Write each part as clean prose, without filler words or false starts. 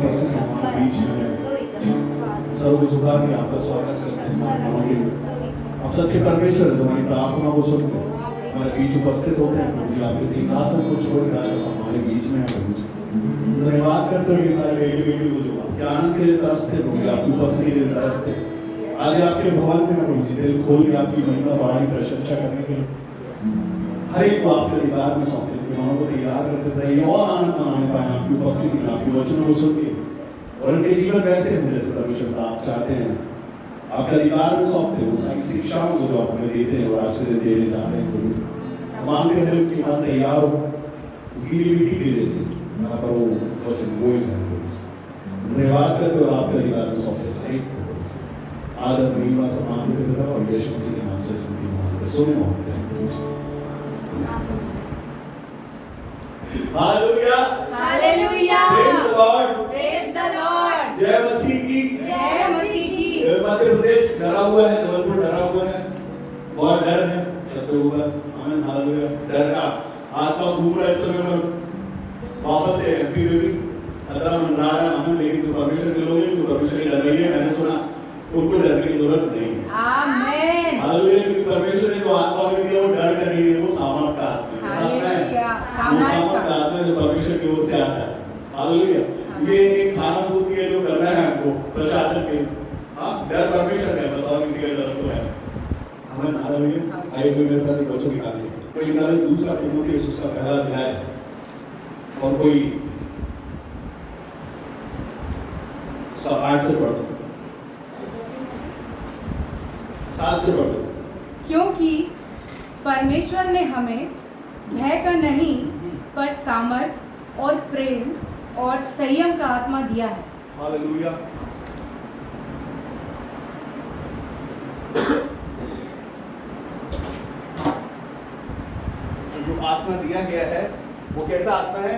उपस्थित हैं हमारे बीच में हैं। सर्व झुका के आपका स्वागत करते हैं। आप सच्चे परमेश्वर तुम्हारी प्रार्थना को सुनते हमारे बीच उपस्थित होते हैं प्रभु जी। आपके सिंहासन को छोड़कर आज हमारे बीच में है प्रभु जी। धन्यवाद करते हैं सारे बेटे बेटी को जो आपके आनंद के लिए तरसते प्रभु जी, आपकी उपस्थिति के लिए तरसते। आज आपके भवन में प्रभु जी दिल खोल के आपकी महिमा बड़ाई प्रशंसा करने के लिए हर एक को आपके अधिकार में सौंपते मनों को तैयार करते थे और आनंद मनाने पाए आपकी उपस्थिति में, आपके वचनों को सुनते और उनके जीवन वैसे हो जैसे परमेश्वर आप चाहते हैं। आपके अधिकार में सौंपते हो सारी शिक्षाओं को जो आप हमें देते हैं और आज के दिन देने जा रहे हैं। मानते हैं उनके बाद तैयार हो गीली मिट्टी के जैसे पर वो वचन बोझ है। धन्यवाद करते हो आपके अधिकार में सौंपते हैं। आदर महिमा सम्मान देते हैं और यीशु मसीह के नाम से सुने hallelujah hallelujah praise the Lord praise the Lord जय मसीह की जय मसीह की। मध्य प्रदेश डरा हुआ है, जबलपुर डरा हुआ है, बहुत डर है शत्रु का। आमीन हालेलुया। डर का आत्मा घूम रहा है इस समय पर वापस से एमपी में भी खतरा मंडरा रहा है। आमीन। लेकिन जो परमेश्वर के लोग हैं, जो परमेश्वर की डर रही है, मैंने सुना उनको डरने की जरूरत नहीं है। आमीन हालेलुया। क्योंकि परमेश्वर ने जो आत्मा में दिया वो डर कर रही है, वो सामर्थ का आत्मा है। हालेलुया वो सामर्थ का आत्मा जो परमेश्वर की ओर से आता है। हालेलुया। ये एक खाना पूर्ति है जो करना है हमको प्रशासन के। हाँ, डर परमेश्वर है, बस और किसी का डर तो है। हमें हालेलुया। आइए कोई मेरे साथ एक वचन निकालिए। कोई निकाले दूसरा तीमुथियुस उसका पहला अध्याय और कोई उसका 8 से पढ़ दो, 7 से पढ़ दो। क्योंकि परमेश्वर ने हमें भय का नहीं पर सामर्थ और प्रेम और संयम का आत्मा दिया है। हालेलुया। जो आत्मा दिया गया है वो कैसा आत्मा है?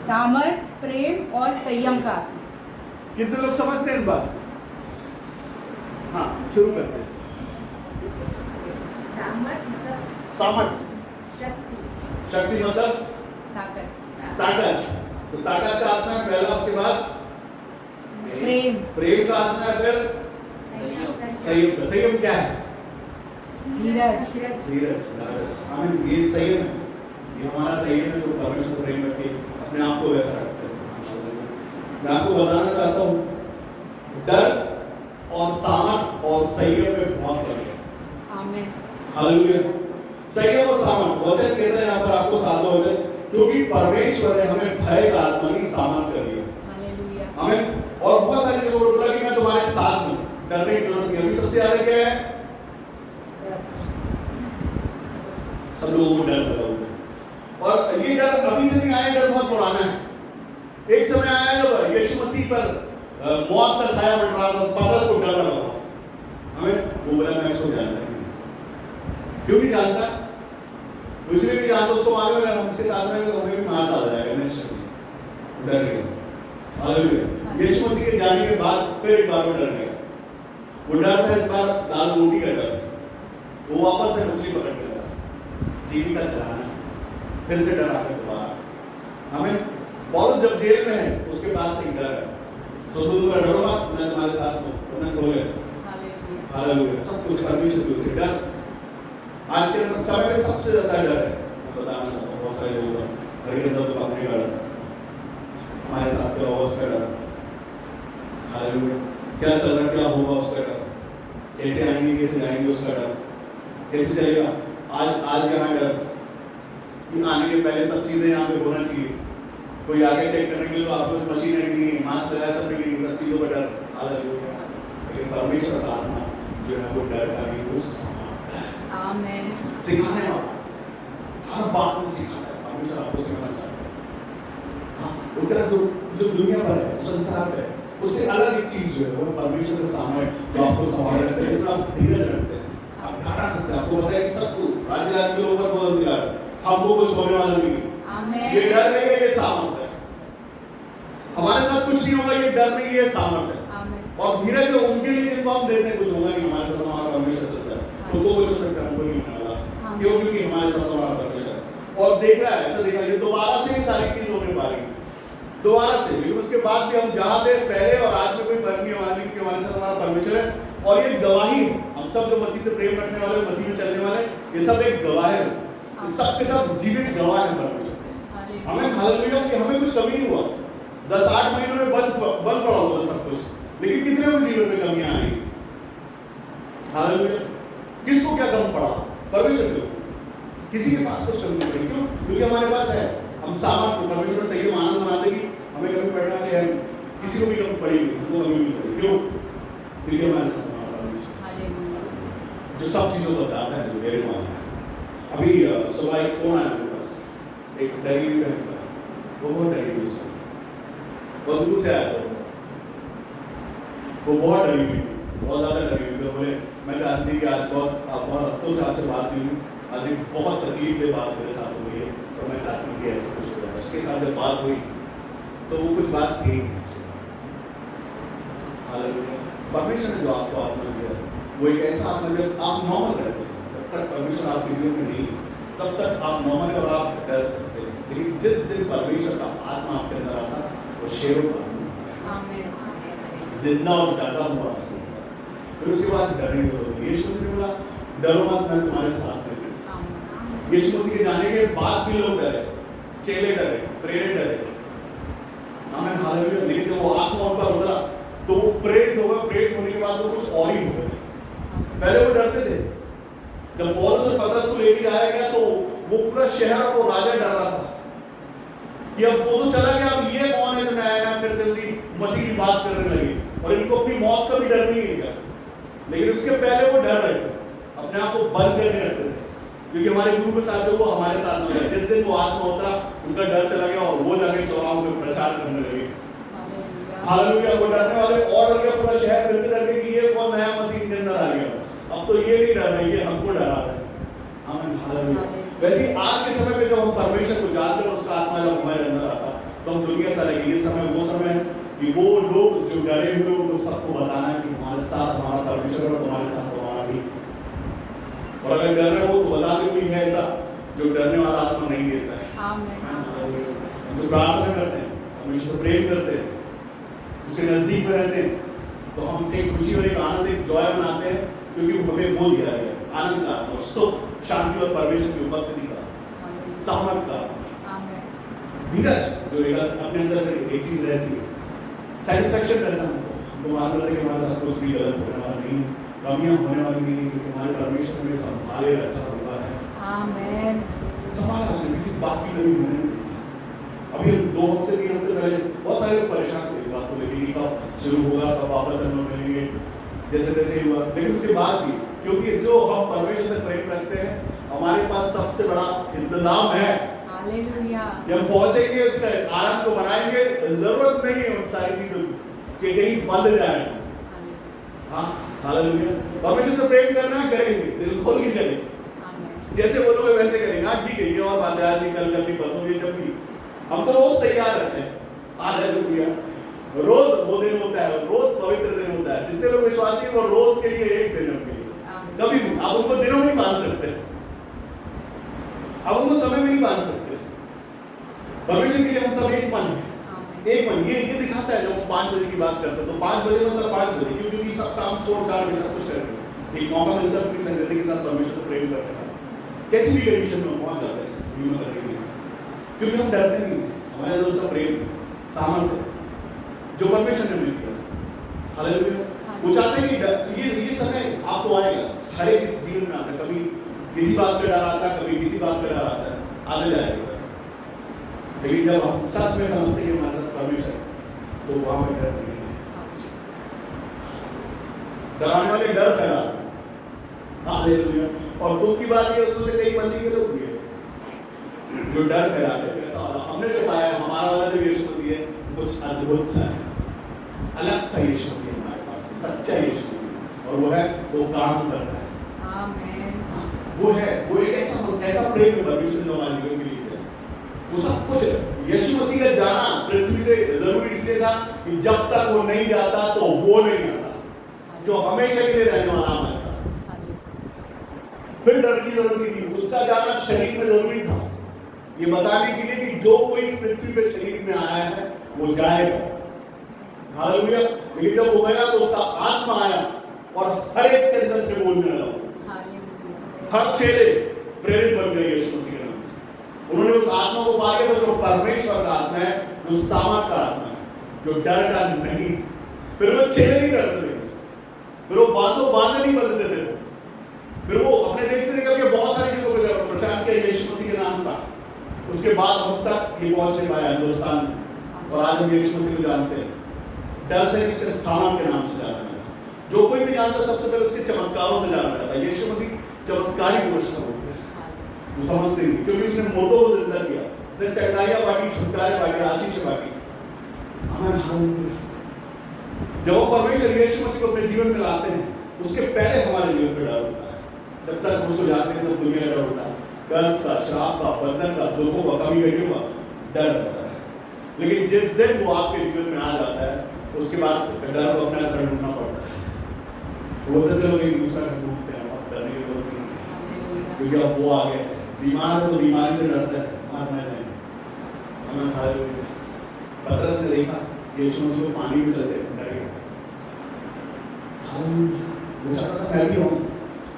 सामर्थ प्रेम और संयम का आत्मा। कितने लोग समझते हैं इस बात? हाँ, शुरू करते हैं। सामर्थ शक्ति मतलब ताकत। तो ताकत का आत्मा है पहला, उसके बाद प्रेम का आत्मा है, फिर संयम क्या है? धीरज। आमीन। ये संयम है, ये हमारा संयम है जो परमेश्वर प्रेम करके अपने आप को वैसा रखते हैं। मैं आपको बताना चाहता हूँ डर और सामर्थ और संयम में बहुत फर्क है। आमीन हालेलुया। संयम और सामर्थ वचन कहता है यहाँ पर आपको साधो वचन, क्योंकि परमेश्वर ने हमें भय का आत्मा नहीं सामर्थ कर दिया। हालेलुया आमीन। और बहुत सारी जगहों पर बोला कि मैं तुम्हारे साथ हूँ, डरने की जरूरत नहीं है। सबसे ज्यादा क्या है? सब लोगों को डर लगा हुआ है और ये डर अभी से नहीं आया, डर बहुत पुराना है। एक समय आया जब यीशु मसीह पर मौत का साया बन रहा था, पतरस को डर लगा। हमें वो बोला मैं इसको जानता नहीं। क्यों नहीं जानता? इसलिए नहीं जानता, उसको मालूम है हमसे साथ में तो हमें भी मार डाला जाएगा, निश्चित डर गया। हालेलुया। यीशु मसीह के जाने के बाद फिर एक बार वो डर गया। वो डर था इस बार दाल रोटी का डर। वो वापस से मछली पकड़ के जीविका चलाना, फिर से डर आ गया दोबारा। हमें पौलुस जब जेल में है उसके बाद से डर है। तो तुम डरो मत, मैं तुम्हारे साथ हूँ। तुमने बोले हालेलुया। सब कुछ परमेश्वर की ओर से डर आज के समय में सबसे ज्यादा डर है। मैं बताना चाहता हूँ बहुत सारे लोग घर के अंदर तो अपने का डर, हमारे साथ क्या होगा उसका डर। हालेलुया। क्या चल रहा है, क्या होगा उसका डर, कैसे आएंगे कैसे जाएंगे उसका डर, कैसे चलेगा। आज यहाँ डर कि आने के पहले सब चीजें यहाँ पे होना चाहिए। कोई आगे चेक करने के लिए तो आपको मशीन है कि नहीं, मास्क लगाया सब नहीं, सब चीजों का डर। हालेलुया। लेकिन परमेश्वर का आत्मा जो है वो डर का भी कुछ आमीन सिखाने वाला, हर बात में सिखाता है। परमेश्वर आपको सिखाना चाहता है। हाँ, वो डर जो दुनिया पर है, संसार पर है, उससे अलग एक चीज जो है वो परमेश्वर के सामने जो आपको संभाल रखते हैं, जिसमें आप धीरज रखते हैं, आप घटा सकते हैं। आपको पता है कि सबको राज्य के लोगों पर बहुत अधिकार है, हमको कुछ होने वाला नहीं। आमीन। ये डर नहीं है, ये सामर्थ है। हमारे साथ कुछ नहीं होगा, ये डर नहीं है, सामर्थ है। और धीरज जो उनके लिए जिनको हम देते हैं कुछ होगा नहीं, हमारे साथ हमारा परमेश्वर चलता है। तो वो कुछ हो सकता है, हमको नहीं होने वाला। क्यों? क्योंकि हमारे साथ हमारा परमेश्वर है। और देख रहा है, ऐसा देखा ये दोबारा से ही सारी चीज होने वाली है, दोबारा से। लेकिन उसके बाद भी हम जहां थे पहले और आज में कोई फर्क नहीं होगा, क्योंकि हमारे साथ हमारा परमेश्वर है। और ये गवाही है, हम सब जो मसीह से प्रेम रखने वाले, मसीह में चलने वाले, ये सब एक गवाह है, ये सब के सब जीवित गवाह है परमेश्वर। हमें हालेलुया कि हमें कुछ कमी नहीं हुआ, 10-8 महीनों में बंद पड़ा हुआ सब कुछ, लेकिन कितने लोग जीवन में कमियां आई? हालेलुया। किसको क्या कम पड़ा? परमेश्वर को किसी के पास कुछ कमी नहीं पड़ी। क्यों? क्योंकि हमारे पास है, हम सामान परमेश्वर सही आनंद बना देगी, हमें कमी पड़ना नहीं है, किसी को भी कमी पड़ेगी, हमको कमी नहीं पड़ेगी। क्यों? क्योंकि हमारे साथ हमारा परमेश्वर जो सब चीजों को बताता है, जो देने वाला है। अभी सुबह एक फोन आया मेरे पास, एक डरी हुई बहन का, वो बहुत डरी हुई थी, बहुत दूर से आया था, वो बहुत डरी हुई थी, बहुत ज्यादा डरी हुई थी। बोले मैं चाहती थी कि आज बहुत अफसोस से आपसे बात नहीं हुई, आज एक बहुत तकलीफ दे बात मेरे साथ हो गई है, और मैं चाहती हूँ कि ऐसा कुछ हो जाए। उसके साथ जब बात हुई तो वो कुछ बात थी, परमेश्वर ने जो आपको आत्मा दिया, वो एक ऐसा आत्मा, जब आप नॉर्मल रहते हैं, जब तक परमेश्वर आपके जीवन में नहीं, तब तक आप नॉर्मल और आप डर सकते हैं। लेकिन जिस दिन परमेश्वर का आत्मा आपके अंदर आता, वो शेरों का जिंदा और जागा हुआ, फिर उसके बाद डरने की जरूरत नहीं। यीशु मसीह ने बोला डरो मत, मैं तुम्हारे साथ हूं। यीशु मसीह के जाने के बाद भी लोग डरे, चेले डरे, प्रेरित डरे, आमीन हालेलुया। लेकिन जब वो आत्मा उन पर उतरा तो वो प्रेरित हो गए, प्रेरित होने के बाद वो कुछ और ही हो गए। पहले वो डरते थे, जब पौलुस और पतरस को लेके जाया गया तो वो पूरा शहर और वो राजा डर रहा था कि अब वो तो चला गया, अब ये कौन है जो नया फिर से उसी मसीह की बात करने लगे, और इनको अपनी मौत का भी डर नहीं है। लेकिन उसके पहले वो डर रहे थे, अपने आप को बंद करके रखते थे, क्योंकि हमारे गुरु के साथ जो वो हमारे साथ में है। जिस दिन वो आत्मा उतरा, उनका डर चला गया और वो जाके चौराहों में प्रचार करने लगे। हालेलुया। वो डरने वाले और डर गया, पूरा शहर फिर से डर गया कि ये कौन नया मसीह के अंदर आ गया। अब तो ये नहीं डर रहे, ये हमको डरा रहे हैं। आमीन हालेलुया। वैसे आज के समय पे जब हम परमेश्वर को जानते हैं, उसका आत्मा जब हमारे अंदर आता, तो हम दुनिया से लगे, ये समय वो समय है कि वो लोग जो डरे हुए उनको सबको बताना है कि हमारे साथ हमारा परमेश्वर और तुम्हारे साथ हमारा भी। और अगर डर रहे हो तो बता दो कोई है ऐसा जो डरने वाला आत्मा नहीं देता है। हम जो प्रार्थना करते हैं, परमेश्वर से प्रेम करते हैं, उसके नजदीक में रहते हैं, तो हम एक खुशी और एक आनंद, एक जॉय मनाते हैं, क्योंकि हमें वो दिया गया आनंद का और सुख, शांति और परमेश्वर की उपस्थिति का, सहमत का, धीरज, जो अपने अंदर एक चीज रहती है, सैटिस्फैक्शन रहता है। हमको मालूम रहता है कि हमारे साथ कुछ भी गलत होने वाला नहीं है, कमियां होने वाली नहीं है, क्योंकि हमारे परमेश्वर ने संभाले रखा हुआ है। आमीन। संभाला उसे, किसी बात की कमी होने नहीं। अभी 2 हफ्ते 3 हफ्ते पहले बहुत सारे लोग परेशान थे इस बात को लेकर कि कब शुरू होगा, कब वापस हम लोग मिलेंगे, जैसे तैसे हुआ। लेकिन उसके बाद भी, क्योंकि जो हम परमेश्वर से प्रेम रखते हैं, हमारे पास सबसे बड़ा इंतजाम है। हालेलुया। जब पहुंचेंगे उसका आनंद को मनाएंगे, जरूरत नहीं है उन सारी चीजों की कहीं बंद जाए। हाँ हालेलुया। परमेश्वर से प्रेम करना करेंगे, दिल खोल के करेंगे, जैसे बोलोगे वैसे करेंगे। आज ठीक है, ये और बात है, आज निकल कर भी बतोगे जब भी, हम तो रोज तैयार रहते हैं। हालेलुया। रोज वो दिन होता है, रोज पवित्र दिन होता है। जितने लोग विश्वासी हैं वो रोज के लिए एक दिन है, कभी आप उनको दिनों में नहीं बांध सकते, आप उनको समय में नहीं बांध सकते। परमेश्वर के लिए हम सब एक मन है, एक मन। ये दिखाता है जब हम 5 बजे की बात करते हैं, तो 5 बजे मतलब 5 बजे, क्योंकि सब काम छोड़ छाड़ के सब कुछ करते हैं, एक मौका मिलता है अपनी संगति के साथ परमेश्वर से प्रेम कर सकते हैं। कैसी भी कंडीशन में पहुंच जाते हैं यूं करने के लिए, क्योंकि हम डरते नहीं हैं, हमारे अंदर उसका प्रेम सामर्थ्य जो परमेश्वर ने मिल दिया। हालेलुया। वो चाहते हैं कि ये समय आपको आएगा, हर एक इस जीवन में आता है, कभी किसी बात पे डर आता है, कभी किसी बात पे डर आता है, आगे जाएगा। लेकिन जब हम सच में समझते हैं हमारे साथ परमेश्वर, तो वहां में डर नहीं है। डराने वाले डर फैला। हालेलुया। और दुख की बात ये, उसमें कई मसीह के लोग भी है जो डर फैलाते हैं। ऐसा हमने जो पाया, हमारा वाला जो यीशु मसीह है कुछ अद्भुत सा है, अलग सा यीशु मसीह हमारे पास, सच्चा यीशु मसीह, और वो है वो काम करता है। आमीन। वो है, वो एक ऐसा प्रेम परमेश्वर ने हमारे जीवन में लिया है। वो सब कुछ यीशु मसीह का जाना पृथ्वी से जरूरी इसलिए था कि जब तक वो नहीं जाता तो वो नहीं आता, जो हमेशा के लिए रहने वाला हमारे साथ। फिर डर की जरूरत नहीं थी, उसका जाना शरीर में जरूरी था, ये बताने के लिए कि जो कोई इस पृथ्वी पे शरीर में आया है वो जाएगा, हालेलुया। लेकिन जब वो गया तो उसका आत्मा आया और हर एक के अंदर से बोलने लगा। हर चेले प्रेरित बन गए यीशु मसीह के नाम से। उन्होंने उस आत्मा को पा लिया जो परमेश्वर का आत्मा है, जो सामर्थ का आत्मा है, जो डर का नहीं। फिर वो चेले नहीं डरते थे, फिर वो बांधे नहीं बदलते थे। फिर वो अपने देश से निकल के बहुत सारी जगहों पर प्रचार किया यीशु मसीह के नाम का। उसके बाद हम तक ये पहुंच नहीं पाया हिंदुस्तान में, और आज हम यीशु मसीह को जानते हैं। डर से उसके सामर्थ के नाम से जाना जाता है। जो कोई भी जानता सबसे पहले उसके चमत्कारों से जाना जाता है। यीशु मसीह चमत्कारी पुरुष होते हैं, वो समझते नहीं, क्योंकि उसने मोटो को जिंदा किया, उसने चंगाइयां बांटी, छुटकारे बांटे, आशीष बांटी। आमीन, हालेलुया। जब वो परमेश्वर यीशु मसीह को अपने जीवन में लाते हैं, उसके पहले हमारे जीवन में डर होता है। जब तक हम उसको जानते हैं तब दुनिया का डर होता है, कर्ज का, श्राप का, बंधन का, दुखों का, कमी घटियों का डर रहता है। लेकिन जिस दिन वो आपके जीवन में आ जाता है, उसके बाद डर को अपना घर ढूंढना पड़ता है। वो तो चलो एक दूसरा घर ढूंढते हैं, अब डरने की जरूरत नहीं है, क्योंकि अब वो आ गए हैं। बीमार है तो बीमारी से डरता है, मरना नहीं। हमें हालेलुया। पतरस ने देखा यीशु मसीह को पानी में चलते डर गया। हालेलुया। वो चाहता था मैं भी हूं,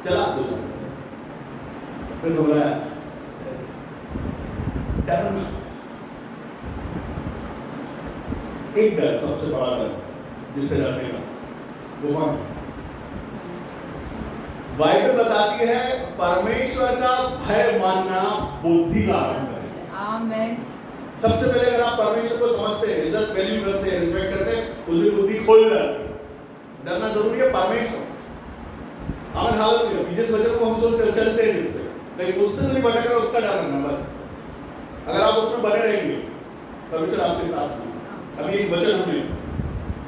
चला दो चल, फिर घबराया। डरना एक डर, सबसे बड़ा डर जिससे डरने का, वो कौन? बाइबल बताती है परमेश्वर का भय मानना बुद्धि का आरंभ है। आमीन। सबसे पहले अगर आप परमेश्वर को समझते हैं, इज्जत वैल्यू करते हैं, रिस्पेक्ट करते हैं, उसकी बुद्धि खोल जाती है। डरना जरूरी है परमेश्वर से। आमीन, हालेलुया। जिस वचन को हम सुनते हैं चलते हैं जिस पे, कहीं उससे नहीं भटक रहा, उसका डर रखना बस। अगर आप उसमें बने रहेंगे, परमेश्वर आपके साथ में। अभी एक वचन हमने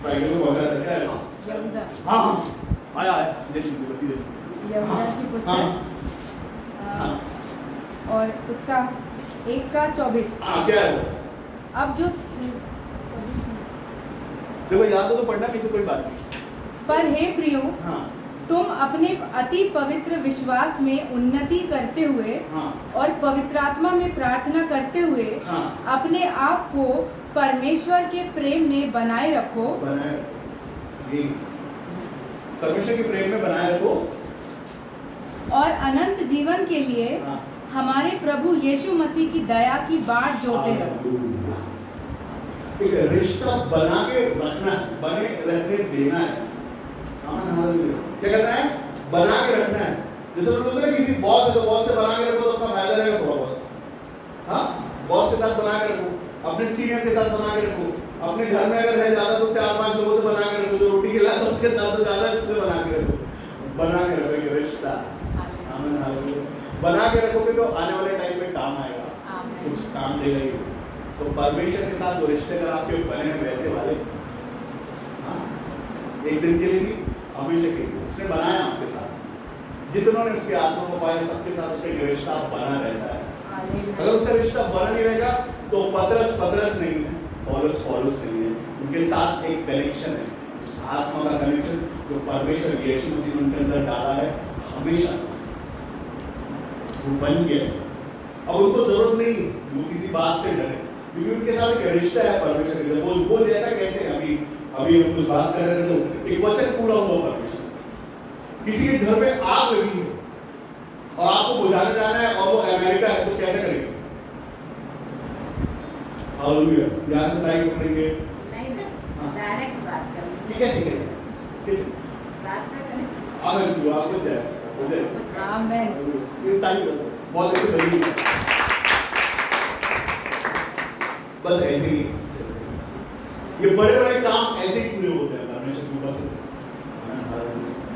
फ्राइडे को पहुंचा था, क्या है? यहूदा। हाँ आया यहूदा की पुस्तक और उसका 1:24। क्या है? अब जो देखो याद हो तो पढ़ना, नहीं तो कोई बात नहीं। पर हे प्रियो, हाँ, तुम अपने अति पवित्र विश्वास में उन्नति करते हुए और पवित्र आत्मा में प्रार्थना करते हुए अपने आप को परमेश्वर के प्रेम में बनाए रखो। परमेश्वर के प्रेम में बनाए रखो और अनंत जीवन के लिए हमारे प्रभु यीशु मसीह की दया की बाट जोते रहो। एक रिश्ता बना के रखना है, बने रहने देना है। क्या करना है? बना के रखना है। जैसे लोग बोलते हैं किसी बॉस है तो बॉस से बना के रखो तो अपना फायदा रहेगा थोड़ा बॉस। हाँ, बॉस के साथ बना के रखो, अपने सीनियर के साथ बना के रखो, अपने घर में अगर है ज्यादा तो 4-5 लोगों से बना के रखो, जो रोटी खिलाता है उसके साथ तो ज्यादा उससे बना के रखो। बना के रखो एक रिश्ता। आमीन, हालेलुया। बना के रखोगे तो आने वाले टाइम में काम आएगा, कुछ काम देगा ही। तो परमेश्वर के साथ वो रिश्ते अगर आपके बने हैं वैसे वाले, हाँ, एक दिन के लिए नहीं, हमेशा के लिए उसने बनाया आपके साथ। जितनों ने उसके आत्मा को पाया सबके साथ उसका एक रिश्ता बना रहता है। अगर उसका रिश्ता बना नहीं रहेगा तो पतरस नहीं है, पौलुस नहीं है। उनके साथ एक कनेक्शन है, उस आत्मा का कनेक्शन जो परमेश्वर यीशु मसीह ने उनके अंदर डाला है, हमेशा वो बन गया है। अब उनको जरूरत नहीं वो किसी बात से डरे, क्योंकि उनके साथ एक रिश्ता है परमेश्वर के साथ। वो जैसा कहते हैं, अभी हम कुछ बात कर रहे थे तो एक वचन पूरा हुआ परमेश्वर। किसी के घर में आग लगी है और आपको बुझाने जाना है और वो अमेरिका है, तो कैसे करेंगे? हालेलुया। यहाँ से फाइट करेंगे नहीं ना, डायरेक्ट बात करेंगे। कैसे प्रार्थना करें। आमीन। दुआ हो जाए, हो जाए। आमीन। ये तारीफ बहुत अच्छी बनी है। बस ऐसे ही ये बड़े काम ऐसे ही पूरे होते हैं परमेश्वर की कृपा से।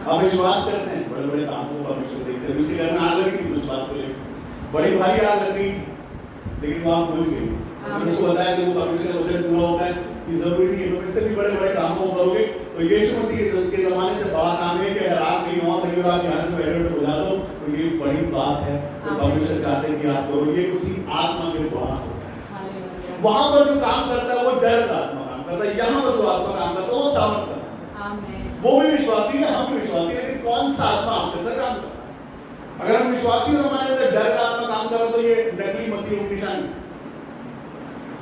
आप विश्वास करते हैं बड़े कामों को परमेश्वर देखते हैं। उसी घर में आग लगी थी कुछ बात को लेकर, बड़ी भारी आग लग गई थी, लेकिन वो आग बुझ गई। मैंने उसको बताया कि वो परमेश्वर का वचन पूरा होता है, ये जरूरी नहीं है। तो इससे भी बड़े कामों को करोगे तो यीशु मसीह के जमाने से बड़ा काम है कि अगर आप कहीं वहां पर आप यहाँ से बैठे बुझा दो तो ये बड़ी बात है। तो परमेश्वर चाहते हैं कि आप करो, ये उसी आत्मा के द्वारा होता है। वहां पर जो काम करता है वो डर का आत्मा काम करता है, यहाँ पर जो आत्मा काम करता है वो सामर्थ करता है। वो भी विश्वासी है, हम भी विश्वासी है, लेकिन कौन सा आत्मा आपके अंदर काम करता है? अगर हम विश्वासी और हमारे अंदर डर का आत्मा काम कर रहा है तो ये नकली मसीहों की निशानी।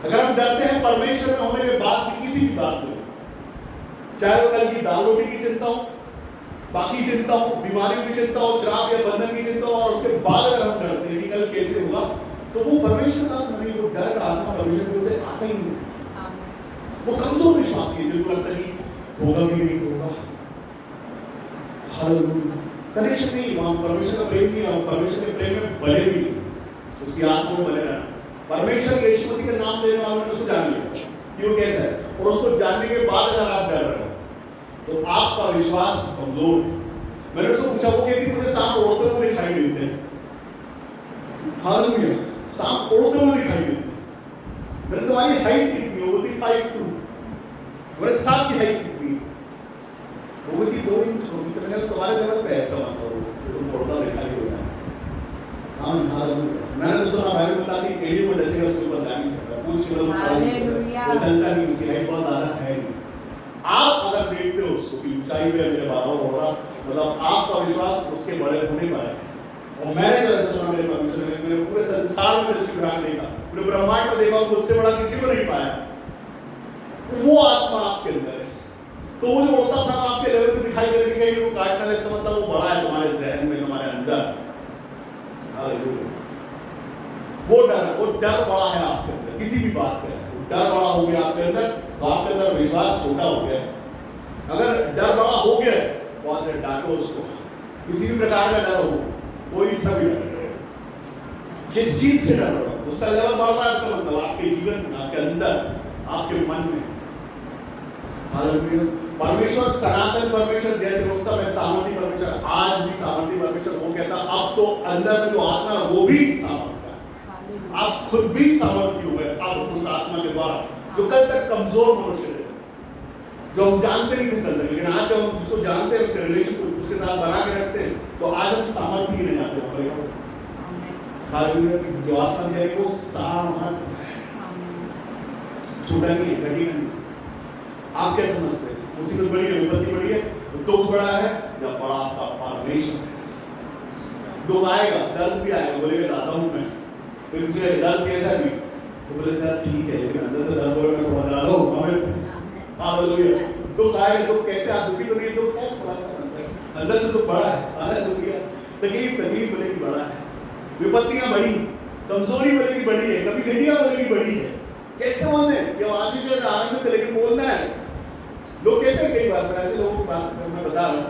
अगर हम डरते हैं परमेश्वर में होने के बाद भी किसी भी बात को, चाहे वो कल की दाल रोटी की चिंता हो, बाकी चिंता हो, बीमारियों की चिंता हो, श्राप या बंधन की चिंता हो, और उसके बाद अगर हम डरते हैं कि कल कैसे होगा, तो वो परमेश्वर का आत्मा नहीं, वो डर का आत्मा परमेश्वर की ओर से आता ही नहीं। वो कमजोर विश्वासी है जिनको लगता है कि होगा भी नहीं होगा। हालेलुया। कनेक्शन नहीं, वहां परमेश्वर का प्रेम नहीं है, परमेश्वर के प्रेम में बने भी नहीं, उसकी आत्मा में बने रहना। परमेश्वर यीशु मसीह का नाम लेने वालों ने उसको जान लिया कि वो कैसा है, और उसको जानने के बाद अगर आप डर रहे हो तो आपका विश्वास कमजोर है। मैंने उसको पूछा, वो कहती मुझे सांप उड़ते हुए दिखाई देते हैं। हालेलुया। सांप उड़ते हुए दिखाई देते हैं। मैंने तुम्हारी हाइट कितनी है? वो बोलती 5'2". मेरे सांप की हाइट कितनी है? वो बोलती 2 इंच होगी। तो मैंने तुम्हारे लेवल पे ऐसा मत करो, तुम उड़ता दिखाई देता है। मैंने तो सुना भाई बताती एडी को जैसे उसके ऊपर जा नहीं सकता, पूछ के लोग वो चलता नहीं, उसकी हाइट बहुत ज्यादा है नहीं। आप अगर देखते हो उसको कि ऊंचाई पे मेरे बाबा हो रहा, मतलब आपका विश्वास उसके बड़े होने पर है। और मैंने तो ऐसा सुना मेरे परमेश्वर ने, मेरे पूरे संसार में दृष्टि बिठा के देखा, पूरे ब्रह्मांड में देखा, मुझसे बड़ा किसी को नहीं पाया। वो आत्मा आपके अंदर है, तो वो जो उड़ता सांप आपके लेवल पे दिखाई दे रही है, वो काटना नहीं समझता, वो बड़ा है तुम्हारे जहन में, तुम्हारे अंदर। हालेलुया। वो डर बड़ा है आपके अंदर, किसी भी बात पे डर बड़ा हो गया आपके अंदर, तो आपके अंदर विश्वास छोटा हो गया। अगर डर बड़ा हो गया तो आप डांटो उसको, किसी भी प्रकार का डर हो, कोई सा भी डर, किस चीज से डर रहा है उसका लेवल बढ़ रहा है, इसका मतलब आपके जीवन में, आपके अंदर, आपके मन में। हालेलुया। परमेश्वर सनातन परमेश्वर जैसे उस समय सामर्थी परमेश्वर, आज भी सामर्थी परमेश्वर, वो कहता अब तो अंदर में जो आत्मा है वो भी सामर्थ्य है। आप खुद भी सामर्थी हुए अब उस आत्मा के द्वारा, जो कल तक कमजोर मनुष्य थे, जो हम जानते नहीं थे कल तक, लेकिन आज जब हम उसको जानते हैं, उसके रिलेशन को उसके साथ बना के रखते हैं, तो आज हम सामर्थ्य ही नहीं जाते। हालेलुया। जो आत्मा दिया है वो सामर्थ्य है, छोटा नहीं है, घटिया नहीं। आप क्या समझते हैं? मुसीबत बड़ी है, विपत्ति बड़ी है, दुख बड़ा है, या बड़ा आपका परमेश्वर है? दुख आएगा, दर्द भी आएगा, बोलेगा दादा हूं मैं, फिर मुझे दर्द कैसा भी, तो बोले दर्द ठीक है, लेकिन अंदर से दर्द बोले मैं थोड़ा दादा हूं। हालेलुया। दुख आएगा, दुख कैसे, आप दुखी तो नहीं, दुख है थोड़ा सा अंदर से तो बड़ा है, अलग दुख है, तकलीफ बोलेगी बड़ा है, विपत्तियां बड़ी, कमजोरी बोलेगी बड़ी है, कभी घटिया बोलेगी बड़ी है। कैसे बोलते हैं कि आशीष आनंद, लेकिन बोलना है। लोग कहते हैं कई बार, ऐसे लोगों की बात मैं बता रहा हूँ,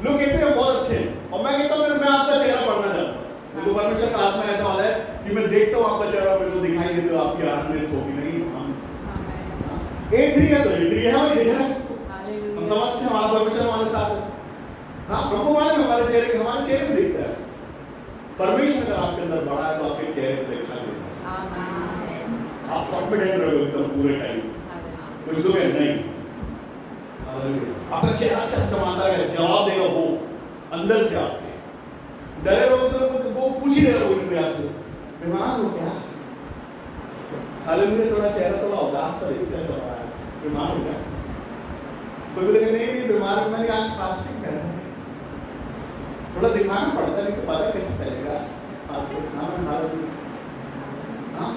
लोग कहते हैं बहुत अच्छे हैं, और मैं कहता हूँ मैं आपका चेहरा पढ़ना चाहता हूँ। तो परमेश्वर का आत्मा ऐसा वाला है कि मैं देखता हूँ आपका चेहरा, मेरे को दिखाई देता है, आपकी आनंदित होगी नहीं। एक है तो एक है, हम समझते हैं हमारा परमेश्वर हमारे साथ है। हाँ, प्रभु माने हमारे चेहरे में देखता है। परमेश्वर अगर आपके अंदर बड़ा है तो आपके चेहरे पे दिखाई देता है। आप कॉन्फिडेंट रहो एकदम पूरे टाइम, कुछ लोग नहीं, आपका चेहरा चमचमाता है, जवाब देगा वो अंदर से आपके। डरे लोग तो वो पूछ ही रहे होंगे आपसे, बीमार हो क्या? हालेलुया। थोड़ा चेहरा थोड़ा उदास सा दिखता है, थोड़ा बीमार हो क्या? कोई बोलेगा नहीं बीमार, मैंने आज फास्टिंग कर रहा हूं, थोड़ा दिखाना पड़ता है, नहीं तो पता कैसे चलेगा फास्टिंग। हाँ,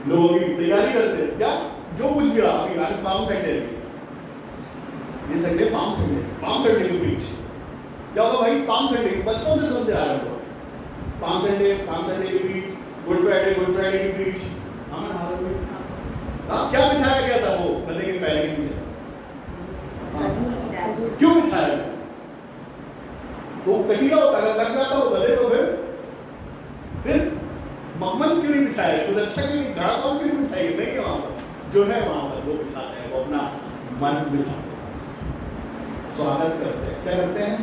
लोग तैयारी करते हैं क्या, जो कुछ भी अभी पाम संडे, ये संडे पाम संडे की प्रीच क्या होगा भाई? पाम संडे बचपन से सुनते आ रहे हो, पाम संडे की प्रीच, गुड फ्राइडे की प्रीच। हाँ, क्या बिछाया गया था वो गधे के पैर के नीचे? क्यों बिछाया गया? तो कटिया होता है, लग जाता वो गधे को, फिर मखमल क्यों नहीं बिछाया? कुछ अच्छा क्यों नहीं, घास और क्यों नहीं बिछाई? नहीं है वहां पर, जो है वहां पर वो बिछाते हैं, वो अपना मन बिछाते हैं, स्वागत करते हैं। क्या करते हैं?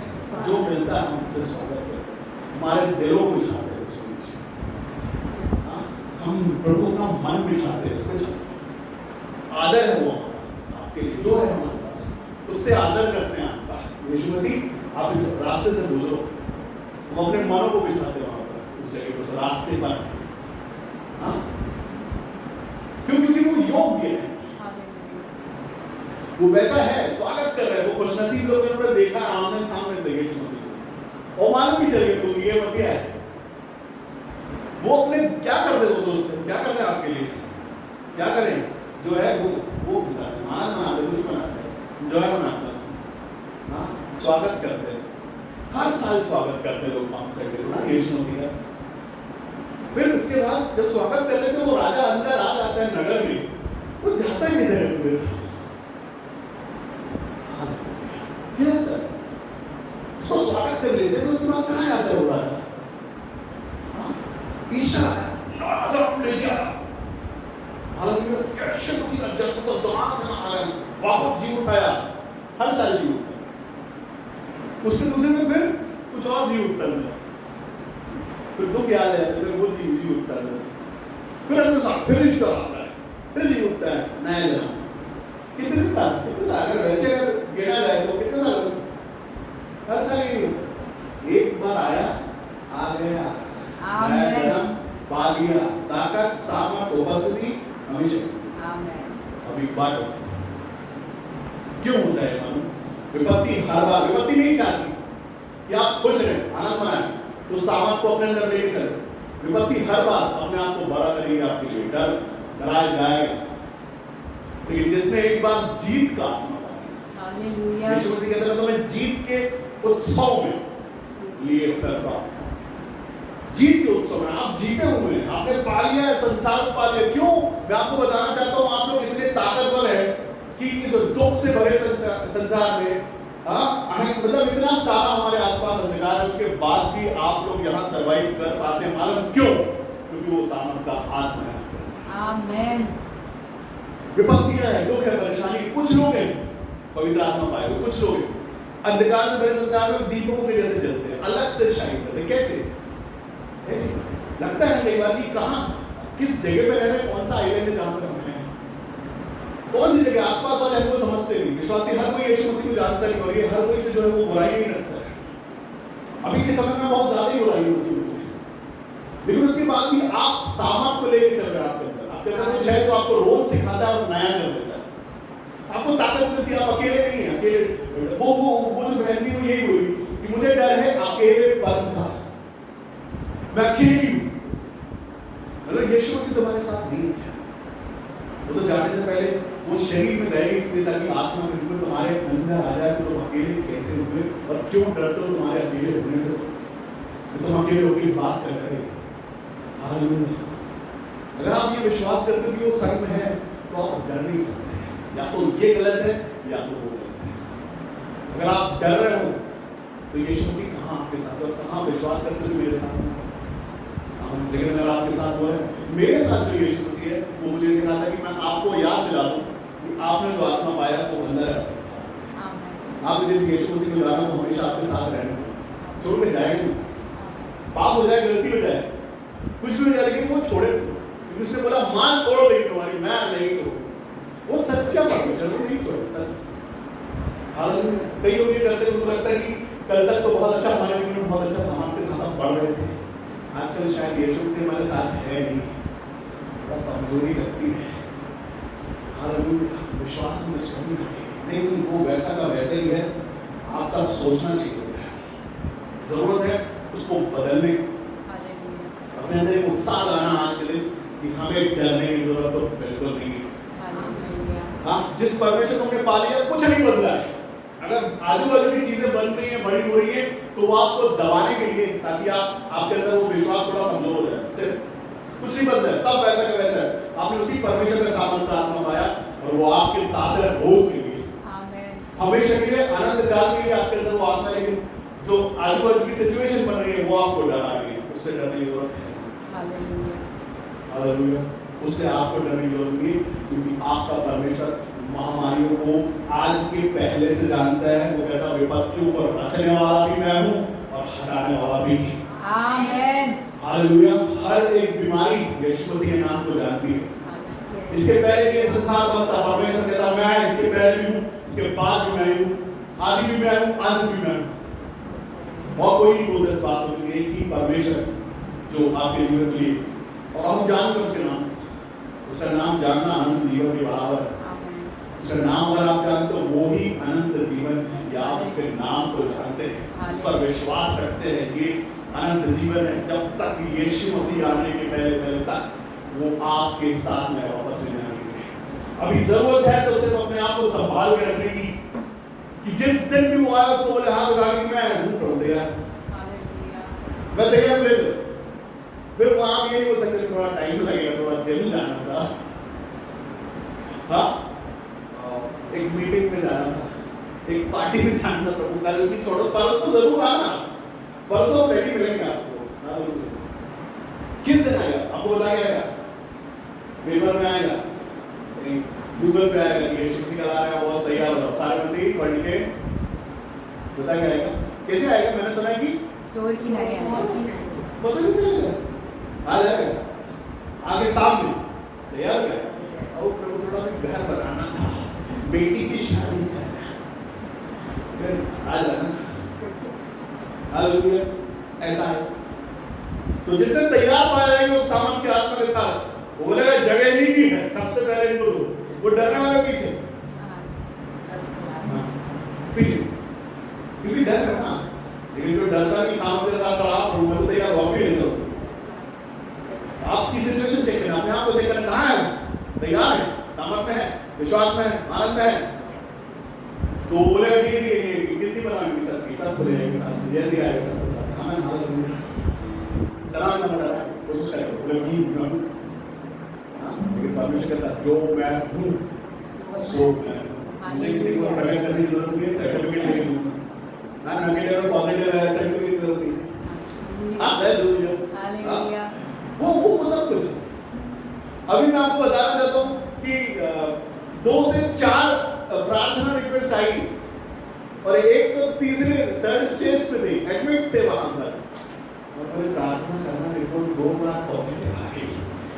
जो मिलता है हमसे स्वागत करते हैं, हमारे दिलों को बिछाते हैं उसके नीचे। हम प्रभु का मन बिछाते हैं, इसको आदर है वो आपके लिए, जो है हमारे पास उससे आदर करते हैं आपका। यीशु मसीह आप इस रास्ते से गुजरो, हम अपने मनों को बिछाते हैं वहां पर, उस जगह पर, उस रास्ते पर। हाँ, क्योंकि वो योग्य है, वो वैसा है, स्वागत कर रहे हैं। वो खुशनसीब लोग, उन्होंने देखा आमने सामने से यीशु मसीह को, और मालूम भी चल गया क्योंकि ये मसीहा है। वो अपने क्या करते हैं, वो सोचते हैं क्या करते हैं आपके लिए, क्या करें, जो है वो बेचारे मानव बनाते, कुछ बनाते हैं, जो है बनाते हैं। हाँ, स्वागत करते हैं, हर साल स्वागत करते हैं लोग पाम संडे को ना, यीशु मसीह का। फिर उसके बाद जब स्वागत कर लेते हैं, वो राजा अंदर आ जाता है नगर में, वो जाता ही नहीं है पूरे साल, क्या होता है, उसको स्वागत कर लेते हैं, उसके बाद कहाँ जाता है वो राजा, ईशा राजा ले गया, हालेलुया, यीशु मसीह का जन्म तो दोबारा से आ वापस जी उठाया, हर साल जी उठता है, उसके दूसरे दिन फिर कुछ और जी उठता है, फिर दुख याद है, फिर वो जी उठता है, फिर अगले साल फिर ईस्टर आता है, फिर जी उठता है, नया जन्म। कितने साल, अगर वैसे अगर गिना जाए तो कितने साल, हर साल यही होता है, एक बार आया आ गया, नया जन्म पा लिया, ताकत सामर्थ उपस्थिति हमेशा। आमेन। अभी बात क्यों होता है मालूम, विपत्ति हर बार, विपत्ति नहीं चाहती कि आप खुश रहें, आनंद मनाएं, उस सामर्थ को अपने अंदर लेके चले, विपत्ति हर बार अपने आप को बड़ा करेगी, आपके लिए डराया जाएगा, लेकिन जिसने एक बार जीत का आत्मा पाया, हालेलुया, यीशु मसीह कहते हैं तो मैं जीत के उत्सव में लिए फिरता हूं, जीत के उत्सव में आप जीते हुए हैं, आपने पा लिया है, संसार को पा लिया। क्यों, मैं आपको बताना चाहता हूं, आप लोग इतने ताकतवर हैं कि इस दुख से भरे संसार में, मतलब इतना सारा हमारे आसपास अंधकार है, उसके बाद भी आप लोग यहाँ सरवाइव कर पाते हैं, मालूम क्यों, क्योंकि वो सामर्थ का आत्मा है। आमेन। विपत्तियां है, दुख है, परेशानी, कुछ लोग हैं पवित्र आत्मा पाए हुए, कुछ लोग हैं अंधकार से भरे संसार में दीपकों के जैसे जलते हैं, अलग से शाइन करते हैं। कैसे, ऐसे लगता है कई बार कि कहाँ किस जगह पे रह रहे हैं, कौन सा आइलैंड है जहाँ पे हम हैं, कौन सी जगह, आसपास वाले हमको समझते नहीं, विश्वासी हर कोई यीशु मसीह को जानता नहीं, और ये हर कोई जो है वो बुराई नहीं रखता है। अभी के समय में बहुत ज्यादा ही बुराई है उसी में, लेकिन उसके बाद भी आप सामर्थ को लेके चल रहे हैं, आपके अंदर कुछ है तो आपको रोज सिखाता है और नया कर देता है, आपको ताकत मिलती है, आप अकेले नहीं हैं, अकेले वो जो बहन थी वो यही बोली कि मुझे डर है अकेलेपन का, मैं अकेली हूं, मतलब यीशु मसीह तुम्हारे साथ नहीं है, वो तो जाने से पहले वो शरीर में गए इसलिए ताकि आत्मा में बिल्कुल तुम्हारे अंदर आ जाए, तो तुम अकेले कैसे हुए और क्यों डरते हो तुम्हारे अकेले होने से, तो तुम अकेले होकर इस बात कर रहे हो। हालेलुया, अगर आप ये विश्वास करते हो कि वो संग में है तो आप डर नहीं सकते, या तो ये गलत है या तो वो गलत है। अगर आप डर रहे हो तो यीशु मसीह कहाँ आपके साथ है, और कहाँ विश्वास करते हो मेरे साथ है, लेकिन अगर आपके साथ हुआ है, मेरे साथ जो यीशु मसीह है वो मुझे सिखाता है कि मैं आपको याद दिला दूं कि आपने जो आत्मा पाया वो अंदर है आपके साथ। आमीन। आप जिस यीशु मसीह को जाना वो हमेशा आपके साथ रहने वाला, छोड़ के जाएगा नहीं, पाप हो जाए, गलती हो जाए, कुछ भी हो जाए, लेकिन वो छोड़े, क्योंकि उसने बोला मां छोड़ो नहीं तुम्हारी, मैं नहीं छोड़ूंगा, वो सच्चा परमेश्वर वो नहीं छोड़े, सच। हालेलुया, कई लोग ये करते हैं, उनको लगता है कि कल तक तो बहुत अच्छा हमारे जीवन में बहुत अच्छा सामान के साथ बढ़ रहे थे, आजकल शायद यीशु से हमारे साथ है नहीं, बहुत कमजोरी लगती है। हालेलुया, विश्वास में कमी आ गई, नहीं वो वैसा का वैसे ही है, आपका सोचना चाहिए, जरूरत है उसको बदलने, अपने अंदर एक उत्साह लाना आज के दिन कि हमें डरने की जरूरत तो बिल्कुल नहीं है। हाँ, जिस परमेश्वर को हमने पा लिया कुछ नहीं बदला है, अगर आजू बाजू की चीजें बन रही हैं, बड़ी हो रही है, तो वो आपको दबाने के लिए, ताकि आपके अंदर वो विश्वास थोड़ा कमजोर हो जाए, सिर्फ कुछ नहीं बदला है, सब वैसा का वैसा है, आपने उसी परमेश्वर का सामर्थ आत्मा पाया और वो आपके साथ है रोज के लिए, हमेशा के लिए, अनंत काल के लिए आपके अंदर वो आत्मा। लेकिन जो आजू बाजू की सिचुएशन बन रही है वो आपको डरा रही है, उससे डरने की जरूरत है। हालेलुया, उससे आपको डरने की जरूरत नहीं, क्योंकि आपका परमेश्वर महामारियों को आज के पहले से जानता है। वो कहता विपत्तियों पर रचने वाला भी मैं हूँ और हटाने वाला भी। आमीन। हालेलुया, हर एक बीमारी यीशु मसीह के नाम को जानती है। इसके पहले कि संसार बनता परमेश्वर कहता मैं इसके पहले भी हूँ, इसके बाद भी मैं हूँ, आदि भी मैं हूँ, अंत भी मैं हूँ। और कोई नहीं बोलता इस बात को, एक ही परमेश्वर जो आपके जीवन के लिए, और हम जानते उसके नाम, उसका नाम जानना अनंत जीवन के बराबर है। उसका नाम अगर आप जानते हो वो ही अनंत जीवन है, या आप उसके नाम को जानते हैं, इस पर विश्वास रखते हैं, ये अनंत जीवन है जब तक यीशु मसीह आने के पहले तक वो आपके साथ में वापस नहीं आएंगे। अभी जरूरत है तो सिर्फ अपने आप को संभाल के रखने की कि जिस दिन भी वो आया उसको बोले हाथ उठा के मैं हूं प्रभु तैयार, मैं तैयार ले लो। फिर वो आप ये नहीं बोल सकते थोड़ा टाइम लगेगा, थोड़ा जल्दी जाना था, हाँ एक मीटिंग में जाना था, एक पार्टी में जाना था, प्रभु कल की छोड़ो परसों जरूर आना, परसों रेडी मिलेंगे आपको। किस दिन आएगा आपको बता के आएगा, पेपर में आएगा, गूगल पे आएगा कि यीशु मसीह का आ रहा है, बहुत सही आ रहा है, सारे मसीह पढ़ के बता के आएगा। कैसे आएगा? मैंने सुना है कि चोर की नहीं आएगा, पता नहीं चलेगा, आ जाएगा आगे सामने तैयार है। और प्रभु थोड़ा भी घर बनाना था, बेटी की शादी करना, फिर आ जाना। हालेलुया, ऐसा है। तो जितने तैयार पाए जाएंगे उस सामान के आत्मा के साथ, वो बोलेगा जगह नहीं की है, सबसे पहले इनको दो। वो डरने वाले पीछे पीछे, क्योंकि डर है ना। लेकिन जो डरता नहीं सामने के साथ आप मैं तो तैयार हो भी नहीं सकते। आपकी सिचुएशन चेक करना, अपने आप को चेक करना, कहाँ है, तैयार है, सामर्थ्य है, विश्वास में है, आनंद में है। तो बोलेगा ठीक है कितनी बनाएंगे सबकी, सबको ले जाएंगे साथ, जैसे आएगा सबके साथ। हमें हालेलुया, डरा ना डरा, कोशिश करें बोले मैं हूँ, लेकिन परमेश्वर कहता जो मैं हूँ सो मैं हूँ। मुझे किसी को प्रकट करने की जरूरत नहीं है, सर्टिफिकेट लेके दूंगा ना, नेगेटिव और पॉजिटिव है, सर्टिफिकेट की जरूरत नहीं। हाँ दे दूंगा, हालेलुया, वो सब कुछ। अभी मैं आपको बताना चाहता हूँ कि 2 से 4 प्रार्थना रिक्वेस्ट आई और एक तो तीसरे थर्ड स्टेज पे थी, एडमिट थे वहां पर, और मैंने प्रार्थना करना रिपोर्ट 2 बार पॉजिटिव आ गई।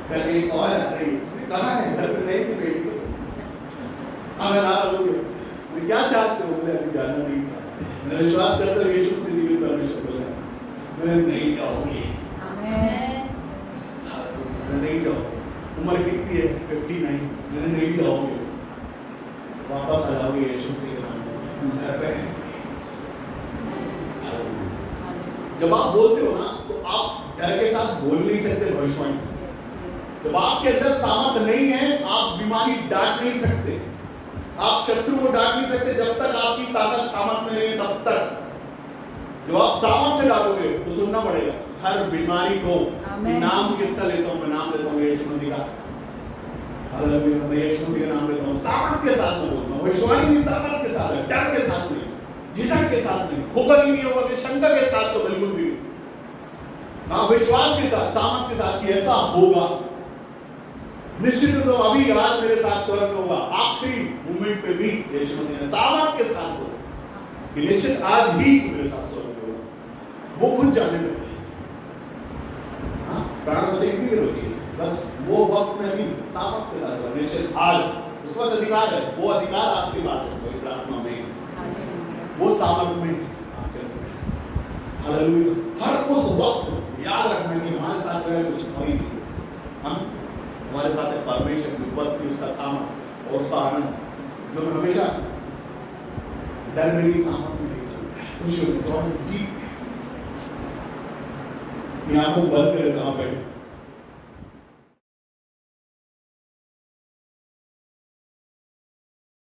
कल एक और आ रही, कहाँ है, घर पे नहीं थी बेटी को। अगर आप लोग क्या चाहते हो, मुझे अभी जानना नहीं चाहते, मैं विश्वास करता हूँ यीशु मसीह भी परमेश्वर बोलेगा मैं नहीं जाऊंगी, आमीन, मैं नहीं जाऊंगी। उम्र कितनी है? 59, मैं नहीं जाऊंगी, वापस आ जाओगे यीशु मसीह के नाम घर पे। जब आप बोलते हो ना तो आप डर के साथ बोल नहीं सकते भविष्यवाणी। जब आपके अंदर सामर्थ नहीं है, आप बीमारी डांट नहीं सकते, आप शत्रु को डांट नहीं सकते। जब तक आपकी ताकत सामर्थ में नहीं है तब तक, जो आप सामर्थ से डांटोगे तो सुनना पड़ेगा हर बीमारी को। नाम किसका लेता हूं मैं? नाम लेता हूं यीशु मसीह का। हालेलुया, मैं यीशु मसीह का नाम लेता हूं, सामर्थ के साथ मैं बोलता हूं। भविष्यवाणी भी सामर्थ के साथ है, डर के साथ नहीं, झिझक के साथ नहीं, होगा कि नहीं होगा कि शंका के साथ तो बिल्कुल भी, हाँ विश्वास के साथ, सामर्थ के साथ कि ऐसा होगा निश्चित। तो अभी आज मेरे साथ स्वर्ग में होगा, आखिरी मोमेंट पे भी यीशु मसीह ने सामर्थ के साथ बोला कि निश्चित आज ही मेरे साथ स्वर्ग में होगा। वो खुद जाने में प्राण बचेगी नहीं बचेगी, बस वो वक्त में भी सामर्थ के साथ बोला निश्चित आज। उसके पास अधिकार है, वो अधिकार आपके पास है पवित्र आत्मा में, वो सामर्थ में आपके अंदर है। हालेलुया, हर उस वक्त याद रखना कि हमारे साथ जो है कुछ नई चीज, हम हमारे साथ है परमेश्वर की उपस्थिति, उसका सामर्थ और उसका आनंद जो हमेशा डर में ही सामर्थ में नहीं चलता है, खुशी होती है, जीत। आंखों बंद कर कहाँ बैठे